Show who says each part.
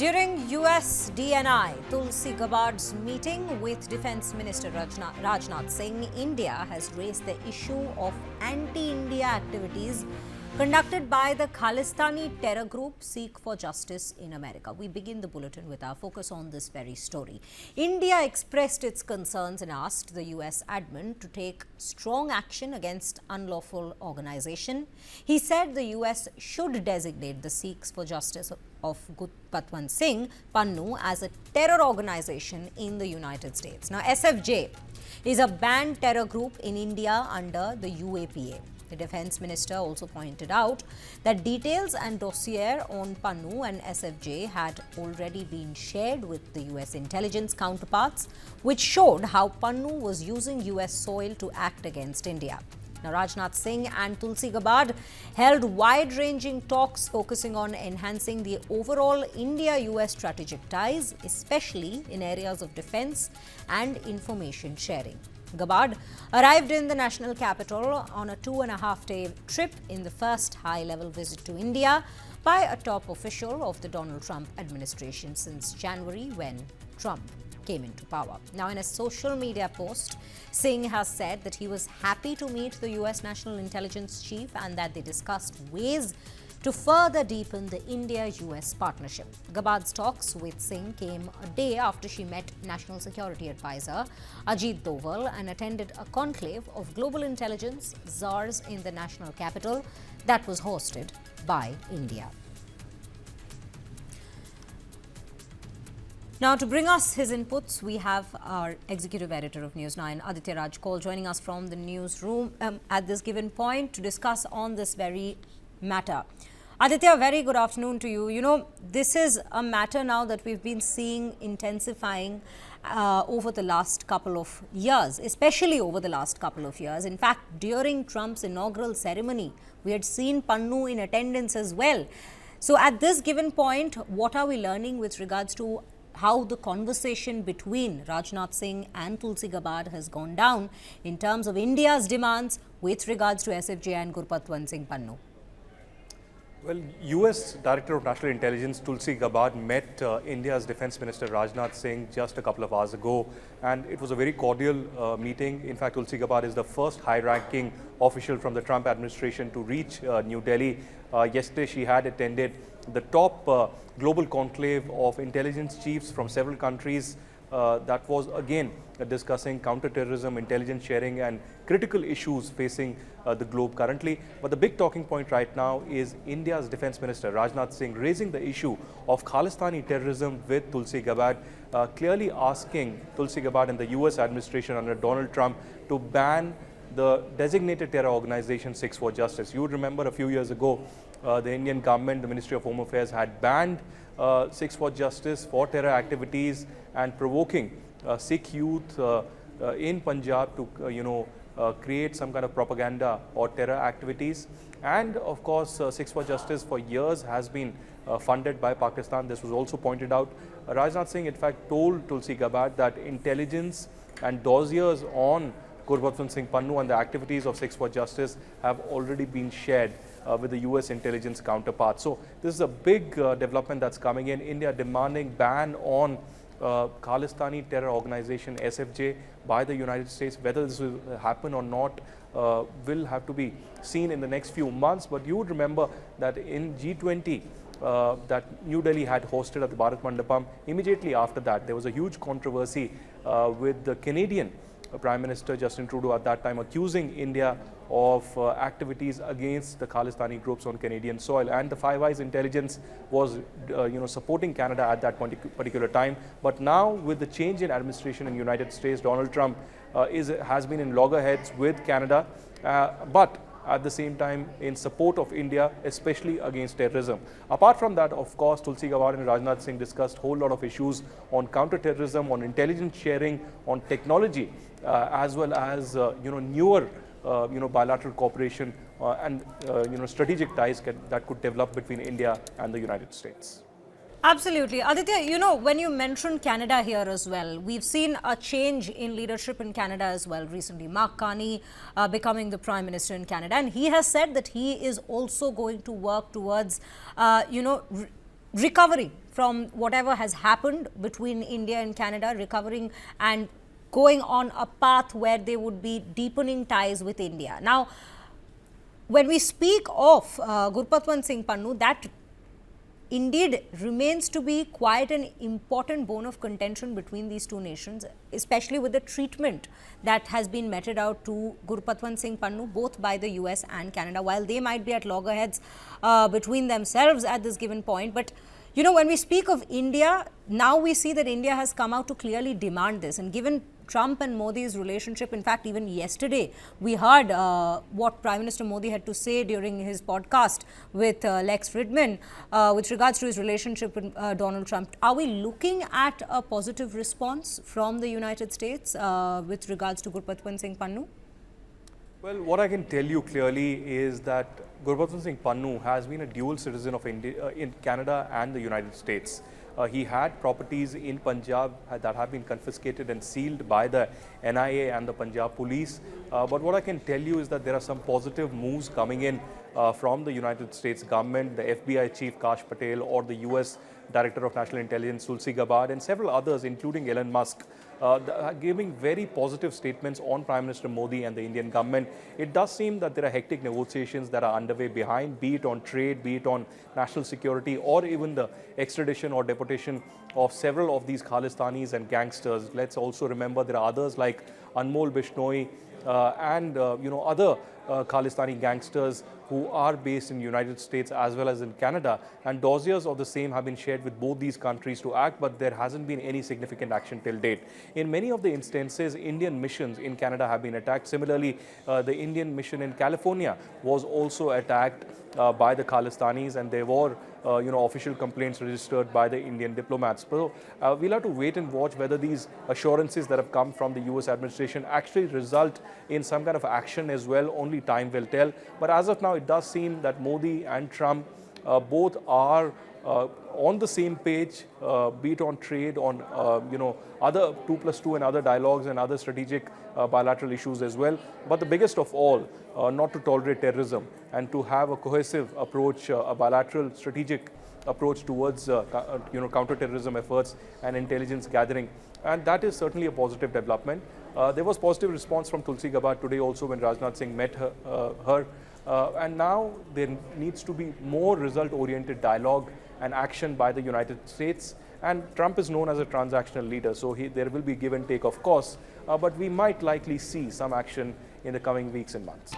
Speaker 1: During US DNI Tulsi Gabbard's meeting with Defence Minister Rajnath Singh, India has raised the issue of anti-India activities conducted by the Khalistani terror group Sikh for Justice in America. We begin the bulletin with our focus on this very story. India expressed its concerns and asked the US admin to take strong action against unlawful organization. He said the US should designate the Sikhs for Justice of Gurpatwant Singh Pannun as a terror organization in the United States. Now, SFJ is a banned terror group in India under the UAPA. The Defence Minister also pointed out that details and dossier on Pannun and SFJ had already been shared with the US intelligence counterparts, which showed how Pannun was using US soil to act against India. Now, Rajnath Singh and Tulsi Gabbard held wide-ranging talks focusing on enhancing the overall India-US strategic ties, especially in areas of defence and information sharing. Gabbard arrived in the national capital on a 2.5-day trip in the first high-level visit to India by a top official of the Donald Trump administration since January, when Trump came into power. Now, in a social media post, Singh has said that he was happy to meet the US National Intelligence Chief and that they discussed ways to further deepen the India-US partnership. Gabbard's talks with Singh came a day after she met National Security Advisor Ajit Doval and attended a conclave of global intelligence czars in the national capital that was hosted by India. Now, to bring us his inputs, we have our executive editor of News9, Aditya Rajkol, joining us from the newsroom at this given point to discuss on this very matter. Aditya, very good afternoon to you. You know, this is a matter now that we've been seeing intensifying over the last couple of years, especially over the last couple of years. In fact, during Trump's inaugural ceremony, we had seen Pannun in attendance as well. So at this given point, what are we learning with regards to how the conversation between Rajnath Singh and Tulsi Gabbard has gone down in terms of India's demands with regards to SFJ and Gurpatwant Singh Pannun?
Speaker 2: Well, US Director of National Intelligence Tulsi Gabbard met India's Defence Minister Rajnath Singh just a couple of hours ago, and it was a very cordial meeting. In fact, Tulsi Gabbard is the first high-ranking official from the Trump administration to reach New Delhi. Yesterday, she had attended the top global conclave of intelligence chiefs from several countries that was again discussing counter-terrorism, intelligence sharing and critical issues facing the globe currently. But the big talking point right now is India's Defence Minister Rajnath Singh raising the issue of Khalistani terrorism with Tulsi Gabbard, clearly asking Tulsi Gabbard and the US administration under Donald Trump to ban the designated terror organization Sikhs for Justice. You would remember a few years ago, the Indian government, the Ministry of Home Affairs had banned Sikhs for Justice for terror activities and provoking Sikh youth in Punjab to, create some kind of propaganda or terror activities. And of course, Sikhs for Justice for years has been funded by Pakistan. This was also pointed out. Rajnath Singh, in fact, told Tulsi Gabbard that intelligence and dossiers on Gurpatwant Singh Pannun and the activities of Sikhs for Justice have already been shared with the US intelligence counterparts. So this is a big development that's coming in. India demanding ban on Khalistani terror organization SFJ by the United States. Whether this will happen or not will have to be seen in the next few months. But you would remember that in G20 that New Delhi had hosted at the Bharat Mandapam, immediately after that there was a huge controversy with the Canadian Prime Minister Justin Trudeau at that time accusing India of activities against the Khalistani groups on Canadian soil, and the Five Eyes intelligence was supporting Canada at that particular time. But now, with the change in administration in the United States, Donald Trump has been in loggerheads with Canada, but at the same time in support of India, especially against terrorism. Apart from that, of course, Tulsi Gabbard and Rajnath Singh discussed a whole lot of issues on counter-terrorism, on intelligence sharing, on technology, as well as newer bilateral cooperation and strategic ties that could develop between India and the United States.
Speaker 1: Absolutely. Aditya, you know, when you mentioned Canada here as well, we've seen a change in leadership in Canada as well recently. Mark Carney becoming the Prime Minister in Canada, and he has said that he is also going to work towards, recovering from whatever has happened between India and Canada, recovering and going on a path where they would be deepening ties with India. Now, when we speak of Gurpatwant Singh Pannun, that indeed remains to be quite an important bone of contention between these two nations, especially with the treatment that has been meted out to Gurpatwant Singh Pannun, both by the US and Canada, while they might be at loggerheads between themselves at this given point. But you know, when we speak of India, now we see that India has come out to clearly demand this. And given Trump and Modi's relationship, in fact, even yesterday, we heard what Prime Minister Modi had to say during his podcast with Lex Fridman with regards to his relationship with Donald Trump. Are we looking at a positive response from the United States with regards to Gurpatwant Singh Pannun?
Speaker 2: Well, what I can tell you clearly is that Gurpatwant Singh Pannun has been a dual citizen of India, in Canada and the United States. He had properties in Punjab that have been confiscated and sealed by the NIA and the Punjab police. But what I can tell you is that there are some positive moves coming in from the United States government, the FBI chief Kash Patel, or the US Director of National Intelligence Tulsi Gabbard, and several others, including Elon Musk, giving very positive statements on Prime Minister Modi and the Indian government. It does seem that there are hectic negotiations that are underway behind, be it on trade, be it on national security, or even the extradition or deportation of several of these Khalistanis and gangsters. Let's also remember there are others like Anmol Bishnoi and other Khalistani gangsters who are based in the United States as well as in Canada, and dossiers of the same have been shared with both these countries to act, but there hasn't been any significant action till date. In many of the instances, Indian missions in Canada have been attacked. Similarly, the Indian mission in California was also attacked by the Khalistanis, and there were official complaints registered by the Indian diplomats. So we'll have to wait and watch whether these assurances that have come from the US administration actually result in some kind of action as well. Only time will tell. But as of now, it does seem that Modi and Trump both are on the same page, be it on trade, on other 2+2 and other dialogues and other strategic bilateral issues as well. But the biggest of all, not to tolerate terrorism and to have a cohesive approach, a bilateral strategic approach towards counter-terrorism efforts and intelligence gathering. And that is certainly a positive development. There was positive response from Tulsi Gabbard today also when Rajnath Singh met her. And now there needs to be more result-oriented dialogue and action by the United States. And Trump is known as a transactional leader, so there will be give and take, of course, but we might likely see some action in the coming weeks and months.